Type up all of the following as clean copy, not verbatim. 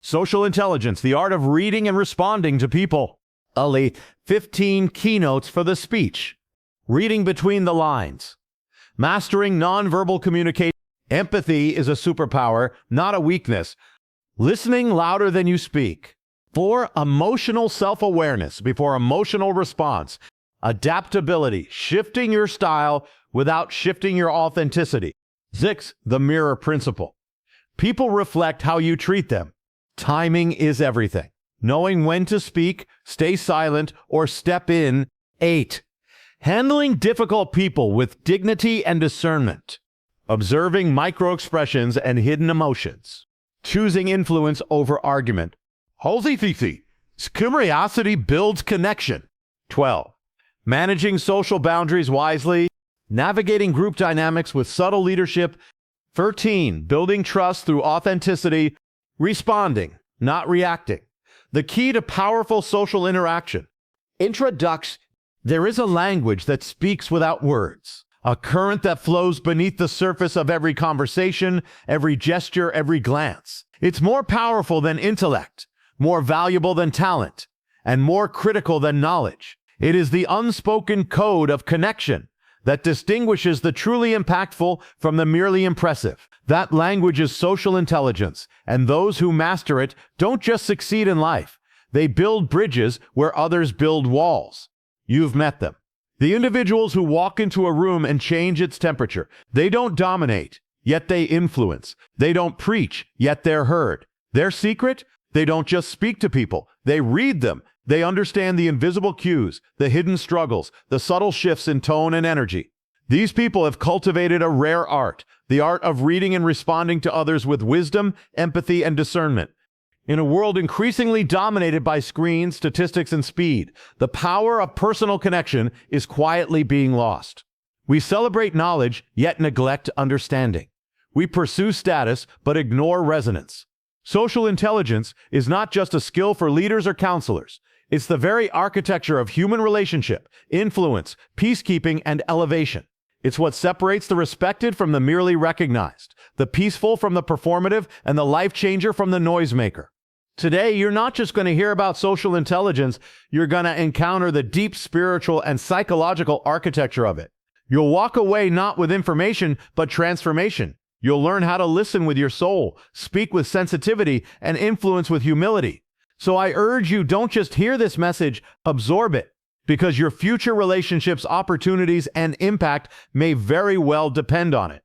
Social Intelligence, the art of reading and responding to people. 15 keynotes for the speech. Reading between the lines. Mastering nonverbal communication. Empathy is a superpower, not a weakness. Listening louder than you speak. 4, emotional self-awareness before emotional response. Adaptability, shifting your style without shifting your authenticity. 6, the mirror principle. People reflect how you treat them. Timing is everything. Knowing when to speak, stay silent, or step in. 8, handling difficult people with dignity and discernment. Observing micro-expressions and hidden emotions. Choosing influence over argument. Curiosity builds connection. 12, managing social boundaries wisely. Navigating group dynamics with subtle leadership. 13, building trust through authenticity. Responding, not reacting. The key to powerful social interaction. Introduction. There is a language that speaks without words. A current that flows beneath the surface of every conversation, every gesture, every glance. It's more powerful than intellect, more valuable than talent, and more critical than knowledge. It is the unspoken code of connection that distinguishes the truly impactful from the merely impressive. That language is social intelligence, and those who master it don't just succeed in life. They build bridges where others build walls. You've met them. The individuals who walk into a room and change its temperature. They don't dominate, yet they influence. They don't preach, yet they're heard. Their secret? They don't just speak to people. They read them. They understand the invisible cues, the hidden struggles, the subtle shifts in tone and energy. These people have cultivated a rare art, the art of reading and responding to others with wisdom, empathy, and discernment. In a world increasingly dominated by screens, statistics, and speed, the power of personal connection is quietly being lost. We celebrate knowledge, yet neglect understanding. We pursue status, but ignore resonance. Social intelligence is not just a skill for leaders or counselors. It's the very architecture of human relationship, influence, peacekeeping, and elevation. It's what separates the respected from the merely recognized, the peaceful from the performative, and the life changer from the noisemaker. Today, you're not just going to hear about social intelligence, you're going to encounter the deep spiritual and psychological architecture of it. You'll walk away not with information, but transformation. You'll learn how to listen with your soul, speak with sensitivity, and influence with humility. So I urge you, don't just hear this message, absorb it, because your future relationships, opportunities, and impact may very well depend on it.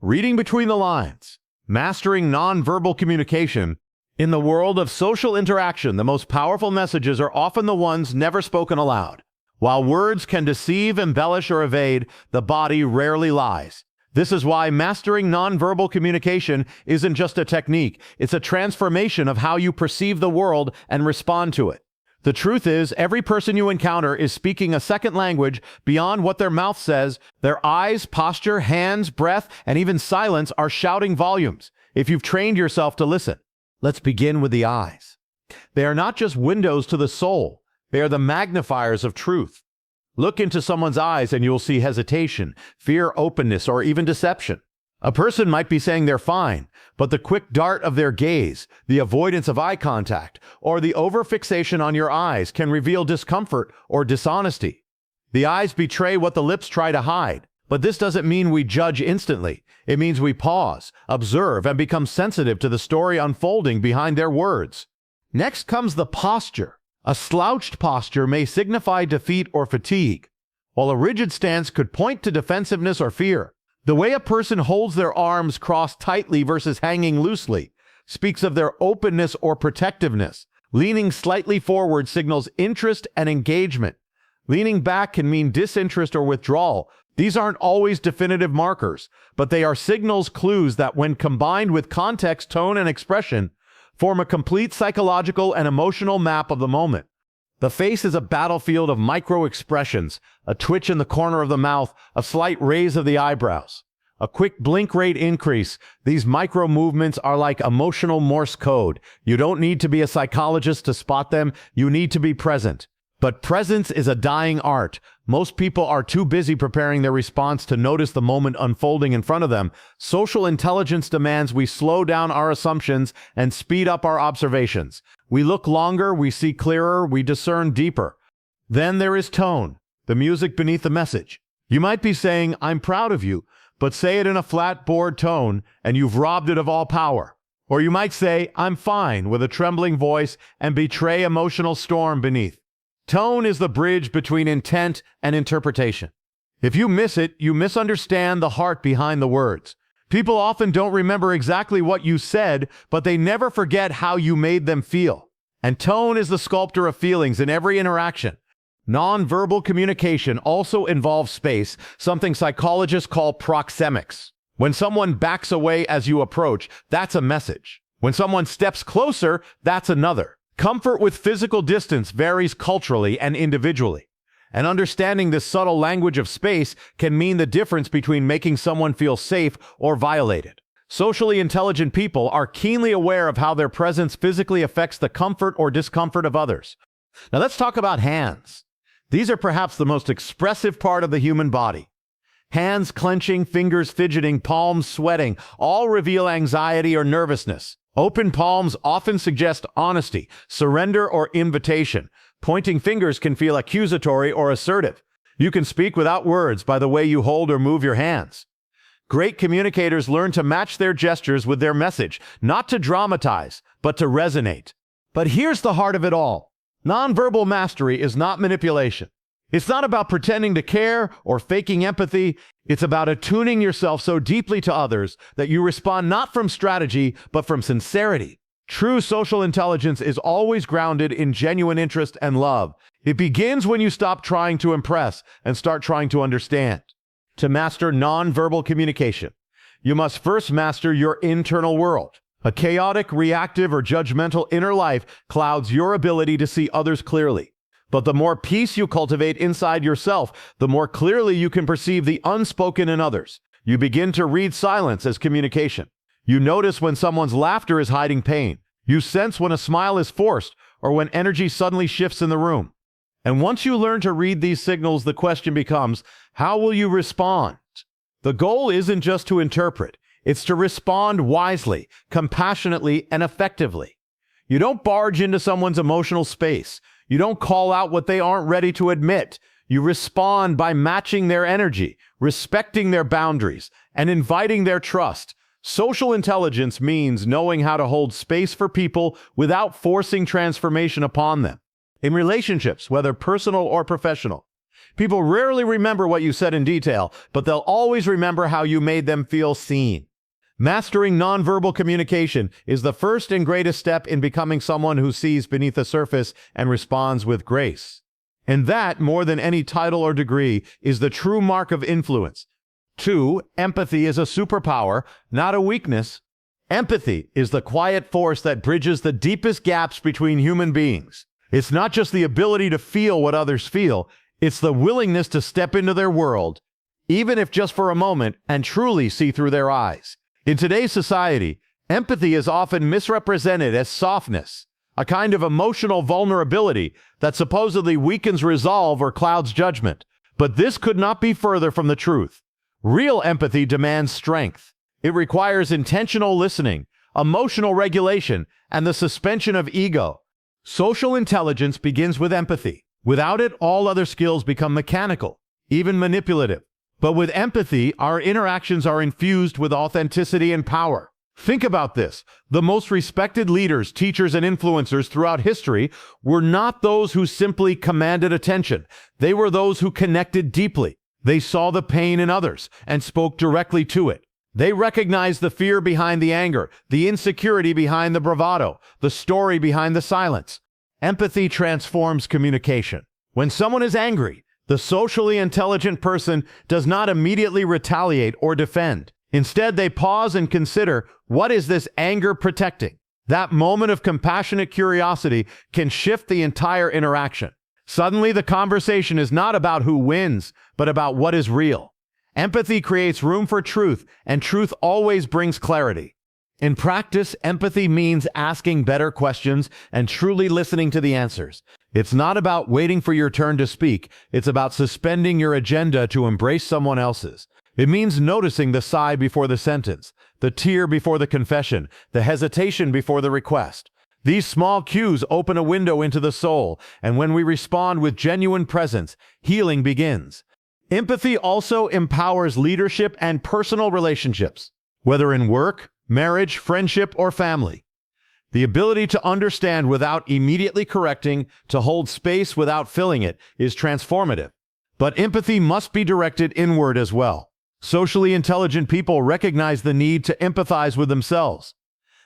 Reading between the lines, mastering nonverbal communication. In the world of social interaction, the most powerful messages are often the ones never spoken aloud. While words can deceive, embellish, or evade, the body rarely lies. This is why mastering nonverbal communication isn't just a technique, it's a transformation of how you perceive the world and respond to it. The truth is, every person you encounter is speaking a second language beyond what their mouth says. Their eyes, posture, hands, breath, and even silence are shouting volumes, if you've trained yourself to listen. Let's begin with the eyes. They are not just windows to the soul, they are the magnifiers of truth. Look into someone's eyes and you'll see hesitation, fear, openness, or even deception. A person might be saying they're fine, but the quick dart of their gaze, the avoidance of eye contact, or the overfixation on your eyes can reveal discomfort or dishonesty. The eyes betray what the lips try to hide, but this doesn't mean we judge instantly. It means we pause, observe, and become sensitive to the story unfolding behind their words. Next comes the posture. A slouched posture may signify defeat or fatigue, while a rigid stance could point to defensiveness or fear. The way a person holds their arms crossed tightly versus hanging loosely speaks of their openness or protectiveness. Leaning slightly forward signals interest and engagement. Leaning back can mean disinterest or withdrawal. These aren't always definitive markers, but they are signals, clues that when combined with context, tone, and expression, form a complete psychological and emotional map of the moment. The face is a battlefield of micro-expressions, a twitch in the corner of the mouth, a slight raise of the eyebrows, a quick blink rate increase. These micro-movements are like emotional Morse code. You don't need to be a psychologist to spot them, you need to be present. But presence is a dying art. Most people are too busy preparing their response to notice the moment unfolding in front of them. Social intelligence demands we slow down our assumptions and speed up our observations. We look longer, we see clearer, we discern deeper. Then there is tone, the music beneath the message. You might be saying, "I'm proud of you," but say it in a flat, bored tone, and you've robbed it of all power. Or you might say, "I'm fine," with a trembling voice and betray emotional storm beneath. Tone is the bridge between intent and interpretation. If you miss it, you misunderstand the heart behind the words. People often don't remember exactly what you said, but they never forget how you made them feel. And tone is the sculptor of feelings in every interaction. Nonverbal communication also involves space, something psychologists call proxemics. When someone backs away as you approach, that's a message. When someone steps closer, that's another. Comfort with physical distance varies culturally and individually. And understanding this subtle language of space can mean the difference between making someone feel safe or violated. Socially intelligent people are keenly aware of how their presence physically affects the comfort or discomfort of others. Now let's talk about hands. These are perhaps the most expressive part of the human body. Hands clenching, fingers fidgeting, palms sweating, all reveal anxiety or nervousness. Open palms often suggest honesty, surrender, or invitation. Pointing fingers can feel accusatory or assertive. You can speak without words by the way you hold or move your hands. Great communicators learn to match their gestures with their message, not to dramatize, but to resonate. But here's the heart of it all. Nonverbal mastery is not manipulation. It's not about pretending to care or faking empathy. It's about attuning yourself so deeply to others that you respond not from strategy, but from sincerity. True social intelligence is always grounded in genuine interest and love. It begins when you stop trying to impress and start trying to understand. To master nonverbal communication, you must first master your internal world. A chaotic, reactive, or judgmental inner life clouds your ability to see others clearly. But the more peace you cultivate inside yourself, the more clearly you can perceive the unspoken in others. You begin to read silence as communication. You notice when someone's laughter is hiding pain. You sense when a smile is forced or when energy suddenly shifts in the room. And once you learn to read these signals, the question becomes, how will you respond? The goal isn't just to interpret. It's to respond wisely, compassionately, and effectively. You don't barge into someone's emotional space. You don't call out what they aren't ready to admit. You respond by matching their energy, respecting their boundaries, and inviting their trust. Social intelligence means knowing how to hold space for people without forcing transformation upon them. In relationships, whether personal or professional, people rarely remember what you said in detail, but they'll always remember how you made them feel seen. Mastering nonverbal communication is the first and greatest step in becoming someone who sees beneath the surface and responds with grace. And that, more than any title or degree, is the true mark of influence. 2. Empathy is a superpower, not a weakness. Empathy is the quiet force that bridges the deepest gaps between human beings. It's not just the ability to feel what others feel, it's the willingness to step into their world, even if just for a moment, and truly see through their eyes. In today's society, empathy is often misrepresented as softness, a kind of emotional vulnerability that supposedly weakens resolve or clouds judgment. But this could not be further from the truth. Real empathy demands strength. It requires intentional listening, emotional regulation, and the suspension of ego. Social intelligence begins with empathy. Without it, all other skills become mechanical, even manipulative. But with empathy, our interactions are infused with authenticity and power. Think about this. The most respected leaders, teachers, and influencers throughout history were not those who simply commanded attention. They were those who connected deeply. They saw the pain in others and spoke directly to it. They recognized the fear behind the anger, the insecurity behind the bravado, the story behind the silence. Empathy transforms communication. When someone is angry, the socially intelligent person does not immediately retaliate or defend. Instead, they pause and consider, what is this anger protecting? That moment of compassionate curiosity can shift the entire interaction. Suddenly, the conversation is not about who wins, but about what is real. Empathy creates room for truth, and truth always brings clarity. In practice, empathy means asking better questions and truly listening to the answers. It's not about waiting for your turn to speak. It's about suspending your agenda to embrace someone else's. It means noticing the sigh before the sentence, the tear before the confession, the hesitation before the request. These small cues open a window into the soul, and when we respond with genuine presence, healing begins. Empathy also empowers leadership and personal relationships, whether in work, marriage, friendship, or family. The ability to understand without immediately correcting, to hold space without filling it, is transformative. But empathy must be directed inward as well. Socially intelligent people recognize the need to empathize with themselves.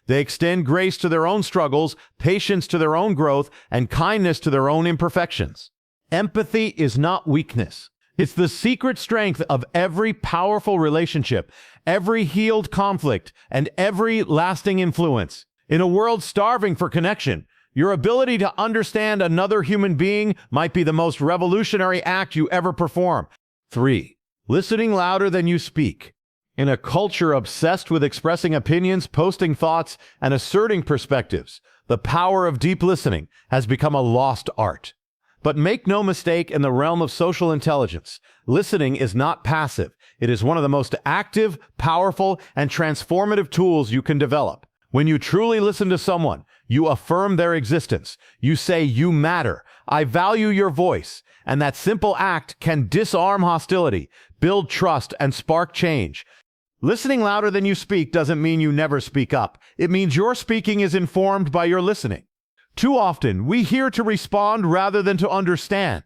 They extend grace to their own struggles, patience to their own growth, and kindness to their own imperfections. Empathy is not weakness. It's the secret strength of every powerful relationship, every healed conflict, and every lasting influence. In a world starving for connection, your ability to understand another human being might be the most revolutionary act you ever perform. 3. Listening louder than you speak. In a culture obsessed with expressing opinions, posting thoughts, and asserting perspectives, the power of deep listening has become a lost art. But make no mistake, in the realm of social intelligence, listening is not passive. It is one of the most active, powerful, and transformative tools you can develop. When you truly listen to someone, you affirm their existence. You say, "You matter. I value your voice." And that simple act can disarm hostility, build trust, and spark change. Listening louder than you speak doesn't mean you never speak up. It means your speaking is informed by your listening. Too often, we hear to respond rather than to understand.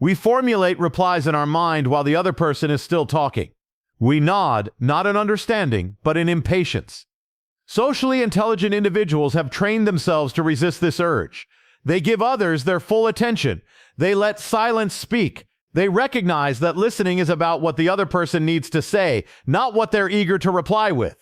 We formulate replies in our mind while the other person is still talking. We nod, not in understanding, but in impatience. Socially intelligent individuals have trained themselves to resist this urge. They give others their full attention. They let silence speak. They recognize that listening is about what the other person needs to say, not what they're eager to reply with.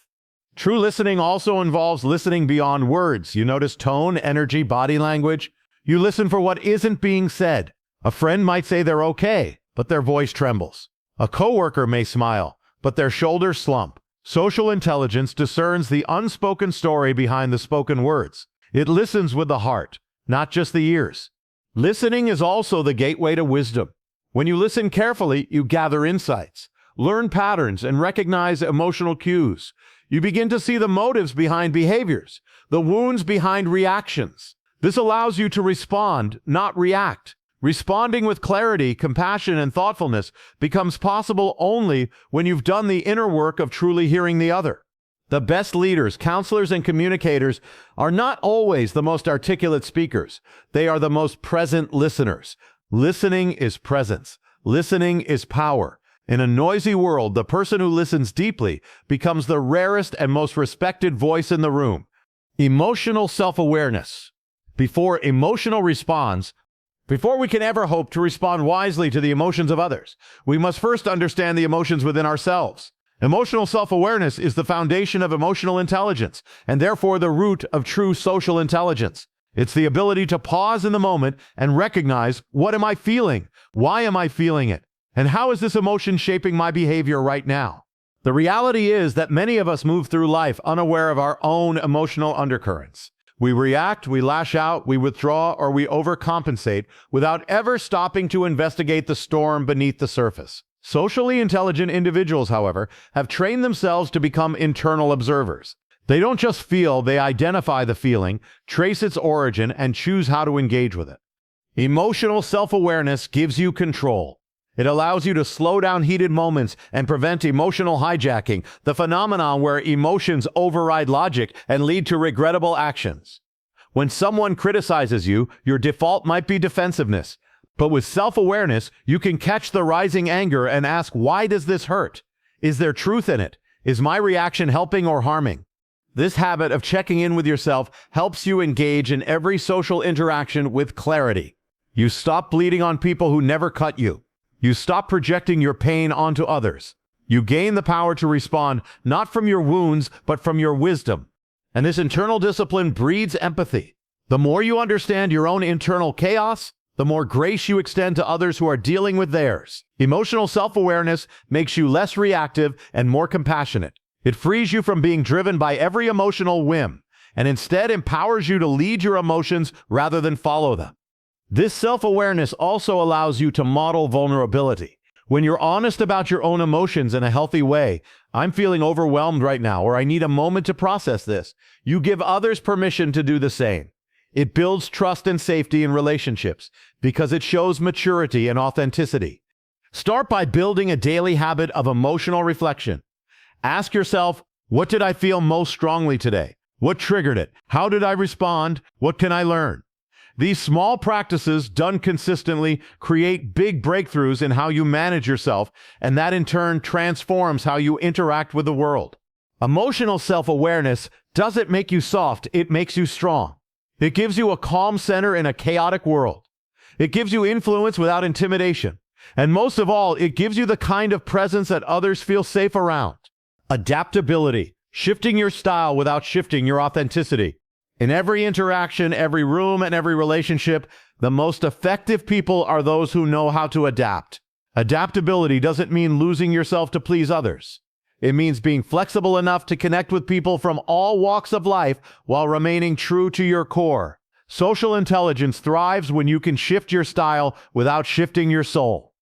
True listening also involves listening beyond words. You notice tone, energy, body language. You listen for what isn't being said. A friend might say they're okay, but their voice trembles. A coworker may smile, but their shoulders slump. Social intelligence discerns the unspoken story behind the spoken words. It listens with the heart, not just the ears. Listening is also the gateway to wisdom. When you listen carefully, you gather insights, learn patterns, and recognize emotional cues. You begin to see the motives behind behaviors, the wounds behind reactions. This allows you to respond, not react. Responding with clarity, compassion, and thoughtfulness becomes possible only when you've done the inner work of truly hearing the other. The best leaders, counselors, and communicators are not always the most articulate speakers. They are the most present listeners. Listening is presence. Listening is power. In a noisy world, the person who listens deeply becomes the rarest and most respected voice in the room. Emotional self-awareness. Before we can ever hope to respond wisely to the emotions of others, we must first understand the emotions within ourselves. Emotional self-awareness is the foundation of emotional intelligence, and therefore the root of true social intelligence. It's the ability to pause in the moment and recognize, what am I feeling? Why am I feeling it? And how is this emotion shaping my behavior right now? The reality is that many of us move through life unaware of our own emotional undercurrents. We react, we lash out, we withdraw, or we overcompensate without ever stopping to investigate the storm beneath the surface. Socially intelligent individuals, however, have trained themselves to become internal observers. They don't just feel, they identify the feeling, trace its origin, and choose how to engage with it. Emotional self-awareness gives you control. It allows you to slow down heated moments and prevent emotional hijacking, the phenomenon where emotions override logic and lead to regrettable actions. When someone criticizes you, your default might be defensiveness. But with self-awareness, you can catch the rising anger and ask, why does this hurt? Is there truth in it? Is my reaction helping or harming? This habit of checking in with yourself helps you engage in every social interaction with clarity. You stop bleeding on people who never cut you. You stop projecting your pain onto others. You gain the power to respond not from your wounds, but from your wisdom. And this internal discipline breeds empathy. The more you understand your own internal chaos, the more grace you extend to others who are dealing with theirs. Emotional self-awareness makes you less reactive and more compassionate. It frees you from being driven by every emotional whim and instead empowers you to lead your emotions rather than follow them. This self-awareness also allows you to model vulnerability. When you're honest about your own emotions in a healthy way, I'm feeling overwhelmed right now, or I need a moment to process this, you give others permission to do the same. It builds trust and safety in relationships because it shows maturity and authenticity. Start by building a daily habit of emotional reflection. Ask yourself, what did I feel most strongly today? What triggered it? How did I respond? What can I learn? These small practices, done consistently, create big breakthroughs in how you manage yourself, and that in turn transforms how you interact with the world. Emotional self-awareness doesn't make you soft, it makes you strong. It gives you a calm center in a chaotic world. It gives you influence without intimidation. And most of all, it gives you the kind of presence that others feel safe around. Adaptability, shifting your style without shifting your authenticity. In every interaction, every room, and every relationship, the most effective people are those who know how to adapt. Adaptability doesn't mean losing yourself to please others. It means being flexible enough to connect with people from all walks of life while remaining true to your core. Social intelligence thrives when you can shift your style without shifting your soul.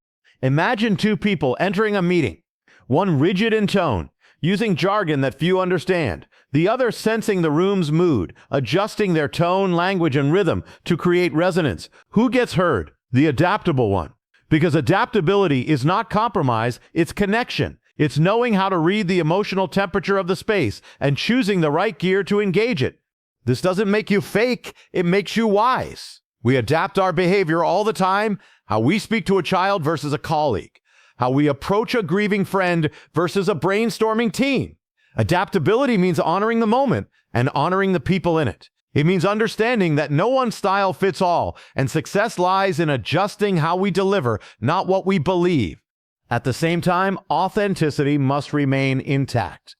Imagine two people entering a meeting, one rigid in tone, using jargon that few understand, the other sensing the room's mood, adjusting their tone, language, and rhythm to create resonance. Who gets heard? The adaptable one. Because adaptability is not compromise, it's connection. It's knowing how to read the emotional temperature of the space and choosing the right gear to engage it. This doesn't make you fake, it makes you wise. We adapt our behavior all the time, how we speak to a child versus a colleague, how we approach a grieving friend versus a brainstorming team. Adaptability means honoring the moment and honoring the people in it. It means understanding that no one style fits all, and success lies in adjusting how we deliver, not what we believe. At the same time, authenticity must remain intact.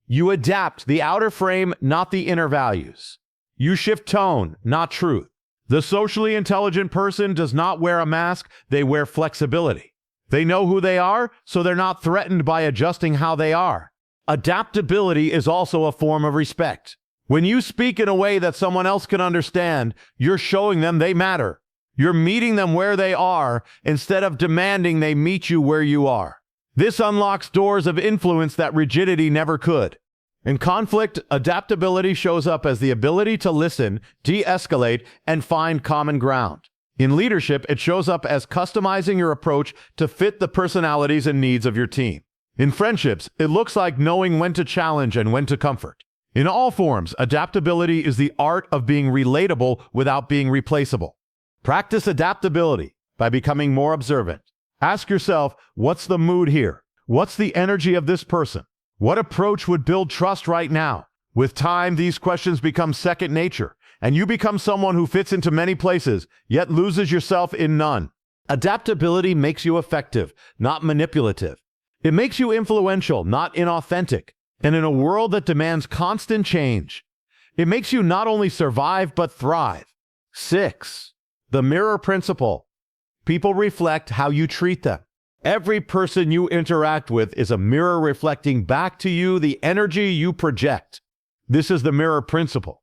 You adapt the outer frame, not the inner values. You shift tone, not truth. The socially intelligent person does not wear a mask, they wear flexibility. They know who they are, so they're not threatened by adjusting how they are. Adaptability is also a form of respect. When you speak in a way that someone else can understand, you're showing them they matter. You're meeting them where they are instead of demanding they meet you where you are. This unlocks doors of influence that rigidity never could. In conflict, adaptability shows up as the ability to listen, de-escalate, and find common ground. In leadership, it shows up as customizing your approach to fit the personalities and needs of your team. In friendships, it looks like knowing when to challenge and when to comfort. In all forms, adaptability is the art of being relatable without being replaceable. Practice adaptability by becoming more observant. Ask yourself, what's the mood here? What's the energy of this person? What approach would build trust right now? With time, these questions become second nature, and you become someone who fits into many places, yet loses yourself in none. Adaptability makes you effective, not manipulative. It makes you influential, not inauthentic. And in a world that demands constant change, it makes you not only survive, but thrive. 6. The mirror principle. People reflect how you treat them. Every person you interact with is a mirror reflecting back to you the energy you project. This is the mirror principle.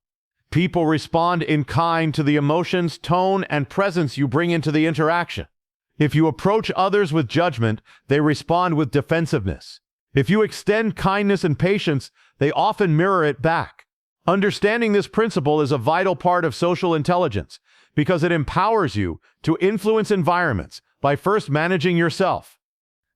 People respond in kind to the emotions, tone, and presence you bring into the interaction. If you approach others with judgment, they respond with defensiveness. If you extend kindness and patience, they often mirror it back. Understanding this principle is a vital part of social intelligence because it empowers you to influence environments by first managing yourself.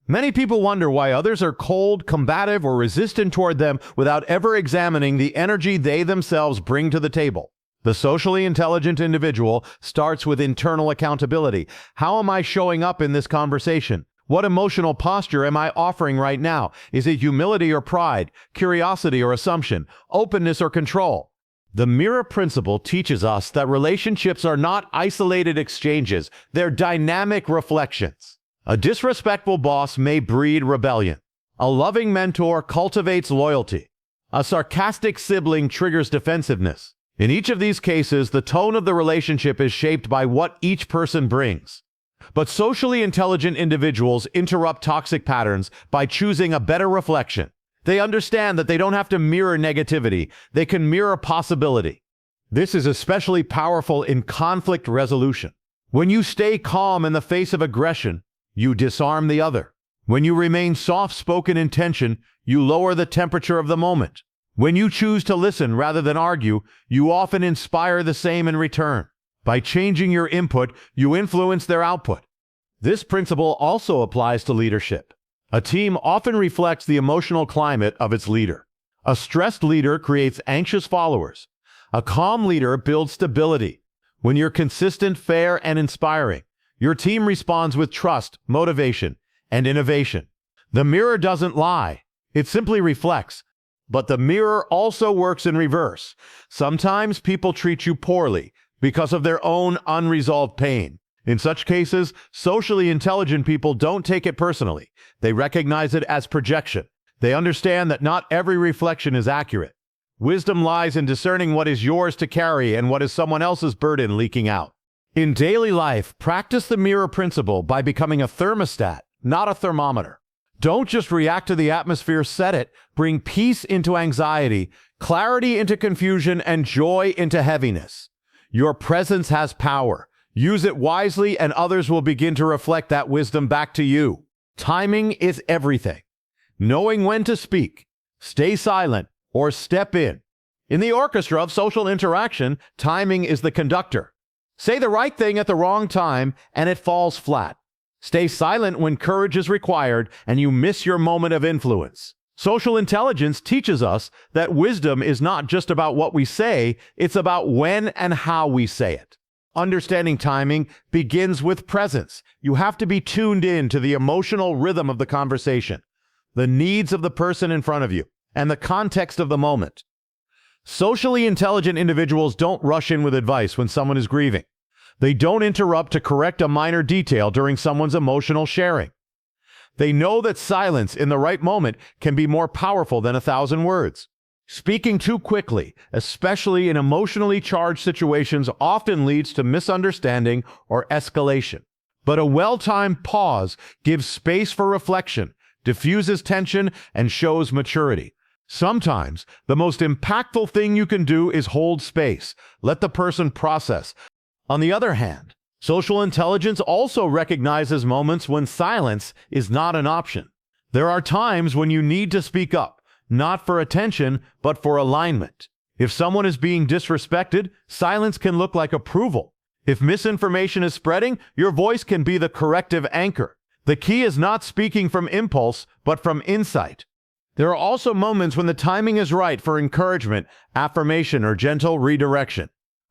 Many people wonder why others are cold, combative, or resistant toward them without ever examining the energy they themselves bring to the table. The socially intelligent individual starts with internal accountability. How am I showing up in this conversation? What emotional posture am I offering right now? Is it humility or pride, curiosity or assumption, openness or control? The mirror principle teaches us that relationships are not isolated exchanges, they're dynamic reflections. A disrespectful boss may breed rebellion. A loving mentor cultivates loyalty. A sarcastic sibling triggers defensiveness. In each of these cases, the tone of the relationship is shaped by what each person brings. But socially intelligent individuals interrupt toxic patterns by choosing a better reflection. They understand that they don't have to mirror negativity. They can mirror possibility. This is especially powerful in conflict resolution. When you stay calm in the face of aggression, you disarm the other. When you remain soft-spoken in tension, you lower the temperature of the moment. When you choose to listen rather than argue, you often inspire the same in return. By changing your input, you influence their output. This principle also applies to leadership. A team often reflects the emotional climate of its leader. A stressed leader creates anxious followers. A calm leader builds stability. When you're consistent, fair, and inspiring, your team responds with trust, motivation, and innovation. The mirror doesn't lie. It simply reflects. But the mirror also works in reverse. Sometimes people treat you poorly because of their own unresolved pain. In such cases, socially intelligent people don't take it personally. They recognize it as projection. They understand that not every reflection is accurate. Wisdom lies in discerning what is yours to carry and what is someone else's burden leaking out. In daily life, practice the mirror principle by becoming a thermostat, not a thermometer. Don't just react to the atmosphere, set it. Bring peace into anxiety, clarity into confusion, and joy into heaviness. Your presence has power. Use it wisely, and others will begin to reflect that wisdom back to you. Timing is everything. Knowing when to speak, stay silent, or step in. In the orchestra of social interaction, timing is the conductor. Say the right thing at the wrong time, and it falls flat. Stay silent when courage is required, and you miss your moment of influence. Social intelligence teaches us that wisdom is not just about what we say, it's about when and how we say it. Understanding timing begins with presence. You have to be tuned in to the emotional rhythm of the conversation, the needs of the person in front of you, and the context of the moment. Socially intelligent individuals don't rush in with advice when someone is grieving. They don't interrupt to correct a minor detail during someone's emotional sharing. They know that silence in the right moment can be more powerful than 1,000 words. Speaking too quickly, especially in emotionally charged situations, often leads to misunderstanding or escalation. But a well-timed pause gives space for reflection, diffuses tension, and shows maturity. Sometimes, the most impactful thing you can do is hold space. Let the person process. On the other hand, social intelligence also recognizes moments when silence is not an option. There are times when you need to speak up, not for attention, but for alignment. If someone is being disrespected, silence can look like approval. If misinformation is spreading, your voice can be the corrective anchor. The key is not speaking from impulse, but from insight. There are also moments when the timing is right for encouragement, affirmation, or gentle redirection.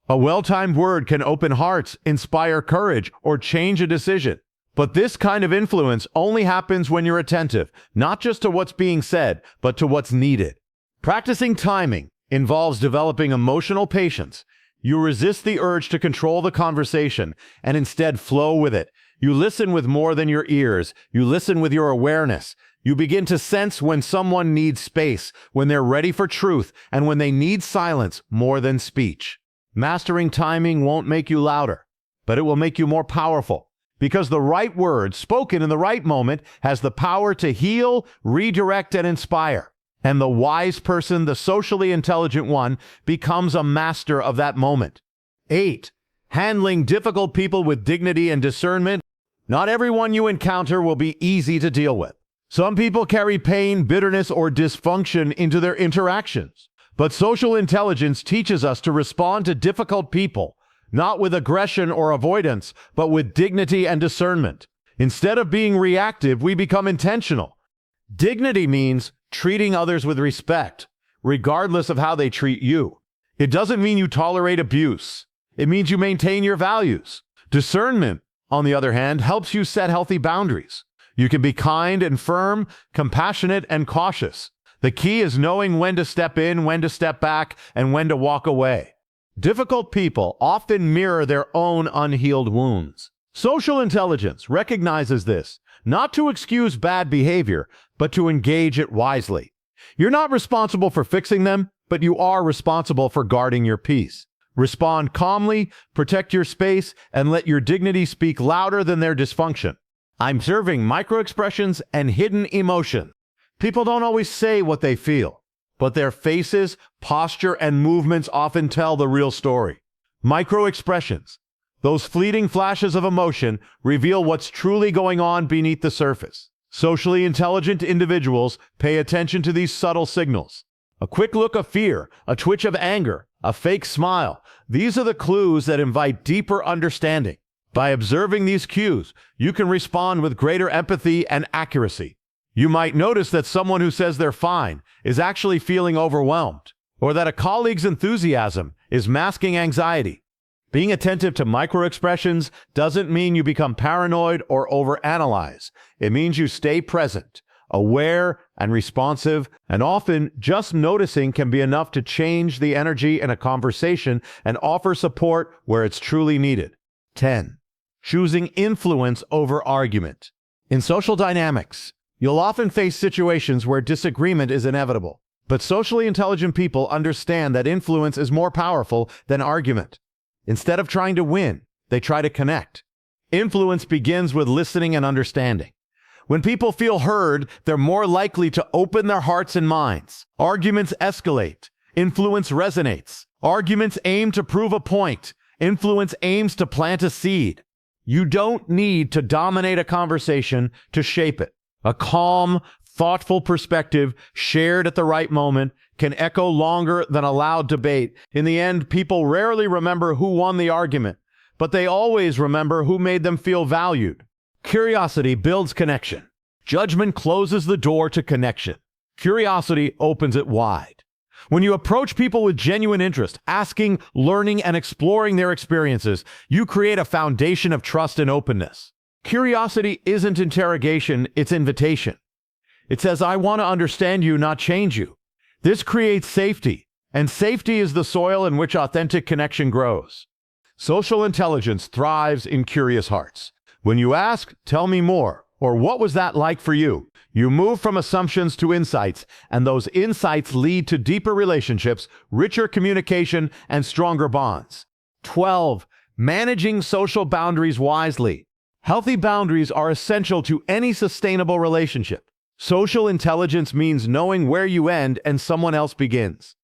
A well-timed word can open hearts, inspire courage, or change a decision. But this kind of influence only happens when you're attentive, not just to what's being said, but to what's needed. Practicing timing involves developing emotional patience. You resist the urge to control the conversation and instead flow with it. You listen with more than your ears. You listen with your awareness. You begin to sense when someone needs space, when they're ready for truth, and when they need silence more than speech. Mastering timing won't make you louder, but it will make you more powerful. Because the right word, spoken in the right moment, has the power to heal, redirect, and inspire. And the wise person, the socially intelligent one, becomes a master of that moment. 8. Handling difficult people with dignity and discernment. Not everyone you encounter will be easy to deal with. Some people carry pain, bitterness, or dysfunction into their interactions. But social intelligence teaches us to respond to difficult people, not with aggression or avoidance, but with dignity and discernment. Instead of being reactive, we become intentional. Dignity means treating others with respect, regardless of how they treat you. It doesn't mean you tolerate abuse. It means you maintain your values. Discernment, on the other hand, helps you set healthy boundaries. You can be kind and firm, compassionate and cautious. The key is knowing when to step in, when to step back, and when to walk away. Difficult people often mirror their own unhealed wounds. Social intelligence recognizes this, not to excuse bad behavior, but to engage it wisely. You're not responsible for fixing them, but you are responsible for guarding your peace. Respond calmly, protect your space, and let your dignity speak louder than their dysfunction. I'm observing microexpressions and hidden emotion. People don't always say what they feel, but their faces, posture, and movements often tell the real story. Micro expressions, those fleeting flashes of emotion, reveal what's truly going on beneath the surface. Socially intelligent individuals pay attention to these subtle signals. A quick look of fear, a twitch of anger, a fake smile. These are the clues that invite deeper understanding. By observing these cues, you can respond with greater empathy and accuracy. You might notice that someone who says they're fine is actually feeling overwhelmed, or that a colleague's enthusiasm is masking anxiety. Being attentive to microexpressions doesn't mean you become paranoid or overanalyze. It means you stay present, aware and responsive, and often just noticing can be enough to change the energy in a conversation and offer support where it's truly needed. 10. Choosing influence over argument. In social dynamics, you'll often face situations where disagreement is inevitable, but socially intelligent people understand that influence is more powerful than argument. Instead of trying to win, they try to connect. Influence begins with listening and understanding. When people feel heard, they're more likely to open their hearts and minds. Arguments escalate. Influence resonates. Arguments aim to prove a point. Influence aims to plant a seed. You don't need to dominate a conversation to shape it. A calm, thoughtful perspective shared at the right moment can echo longer than a loud debate. In the end, people rarely remember who won the argument, but they always remember who made them feel valued. Curiosity builds connection. Judgment closes the door to connection. Curiosity opens it wide. When you approach people with genuine interest, asking, learning, and exploring their experiences, you create a foundation of trust and openness. Curiosity isn't interrogation, it's invitation. It says, I want to understand you, not change you. This creates safety, and safety is the soil in which authentic connection grows. Social intelligence thrives in curious hearts. When you ask, tell me more, or what was that like for you? You move from assumptions to insights, and those insights lead to deeper relationships, richer communication, and stronger bonds. 12. Managing social boundaries wisely. Healthy boundaries are essential to any sustainable relationship. Social intelligence means knowing where you end and someone else begins.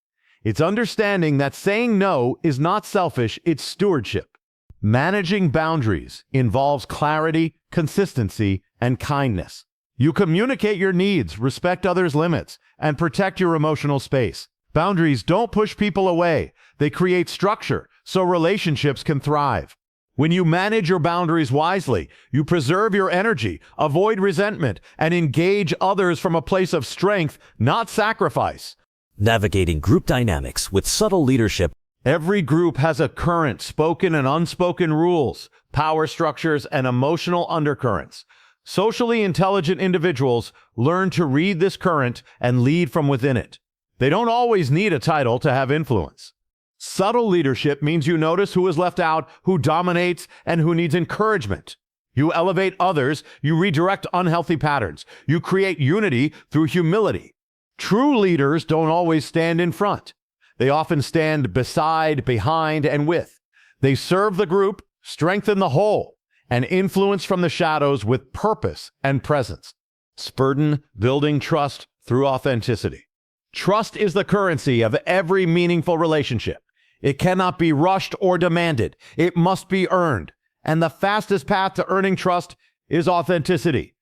It's understanding that saying no is not selfish, it's stewardship. Managing boundaries involves clarity, consistency, and kindness. You communicate your needs, respect others' limits, and protect your emotional space. Boundaries don't push people away. They create structure so relationships can thrive. When you manage your boundaries wisely, you preserve your energy, avoid resentment, and engage others from a place of strength, not sacrifice. Navigating group dynamics with subtle leadership. Every group has a current, spoken and unspoken rules, power structures, and emotional undercurrents. Socially intelligent individuals learn to read this current and lead from within it. They don't always need a title to have influence. Subtle leadership means you notice who is left out, who dominates, and who needs encouragement. You elevate others, you redirect unhealthy patterns. You create unity through humility. True leaders don't always stand in front. They often stand beside, behind, and with. They serve the group, strengthen the whole, and influence from the shadows with purpose and presence. Spurgeon, building trust through authenticity. Trust is the currency of every meaningful relationship. It cannot be rushed or demanded. It must be earned. And the fastest path to earning trust is authenticity.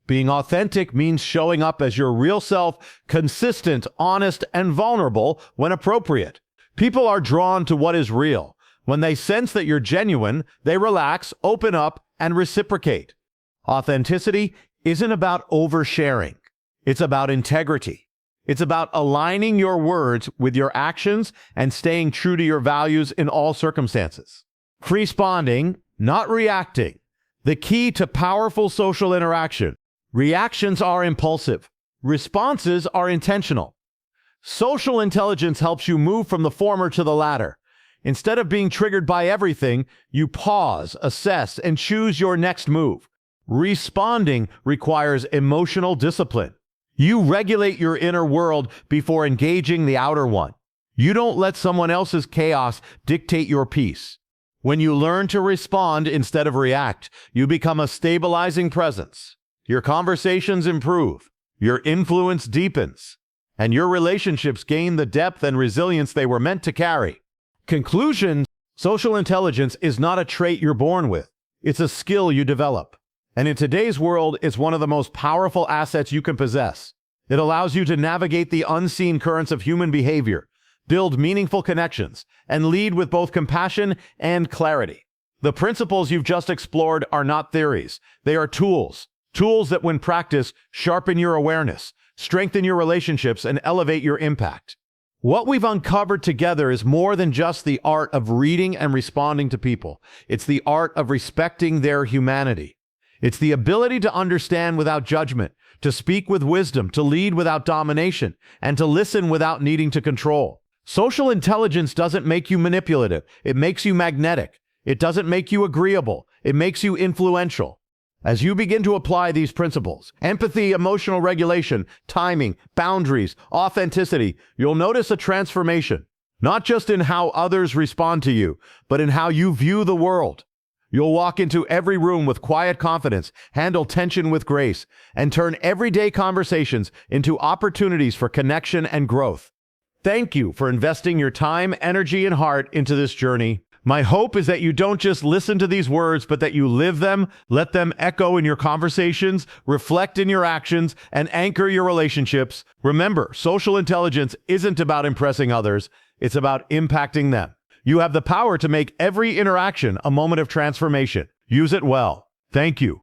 Being authentic means showing up as your real self, consistent, honest, and vulnerable when appropriate. People are drawn to what is real. When they sense that you're genuine, they relax, open up, and reciprocate. Authenticity isn't about oversharing. It's about integrity. It's about aligning your words with your actions and staying true to your values in all circumstances. Responding, not reacting. The key to powerful social interaction. Reactions are impulsive. Responses are intentional. Social intelligence helps you move from the former to the latter. Instead of being triggered by everything, you pause, assess, and choose your next move. Responding requires emotional discipline. You regulate your inner world before engaging the outer one. You don't let someone else's chaos dictate your peace. When you learn to respond instead of react, you become a stabilizing presence. Your conversations improve. your influence deepens, and your relationships gain the depth and resilience they were meant to carry. Conclusion: social intelligence is not a trait you're born with. It's a skill you develop. And in today's world, it's one of the most powerful assets you can possess. It allows you to navigate the unseen currents of human behavior, build meaningful connections, and lead with both compassion and clarity. The principles you've just explored are not theories. They are tools. Tools that, when practiced, sharpen your awareness, strengthen your relationships, and elevate your impact. What we've uncovered together is more than just the art of reading and responding to people. It's the art of respecting their humanity. It's the ability to understand without judgment, to speak with wisdom, to lead without domination, and to listen without needing to control. Social intelligence doesn't make you manipulative. It makes you magnetic. It doesn't make you agreeable. It makes you influential. As you begin to apply these principles, empathy, emotional regulation, timing, boundaries, authenticity, you'll notice a transformation, not just in how others respond to you, but in how you view the world. You'll walk into every room with quiet confidence, handle tension with grace, and turn everyday conversations into opportunities for connection and growth. Thank you for investing your time, energy, and heart into this journey. My hope is that you don't just listen to these words, but that you live them, let them echo in your conversations, reflect in your actions, and anchor your relationships. Remember, social intelligence isn't about impressing others. It's about impacting them. You have the power to make every interaction a moment of transformation. Use it well. Thank you.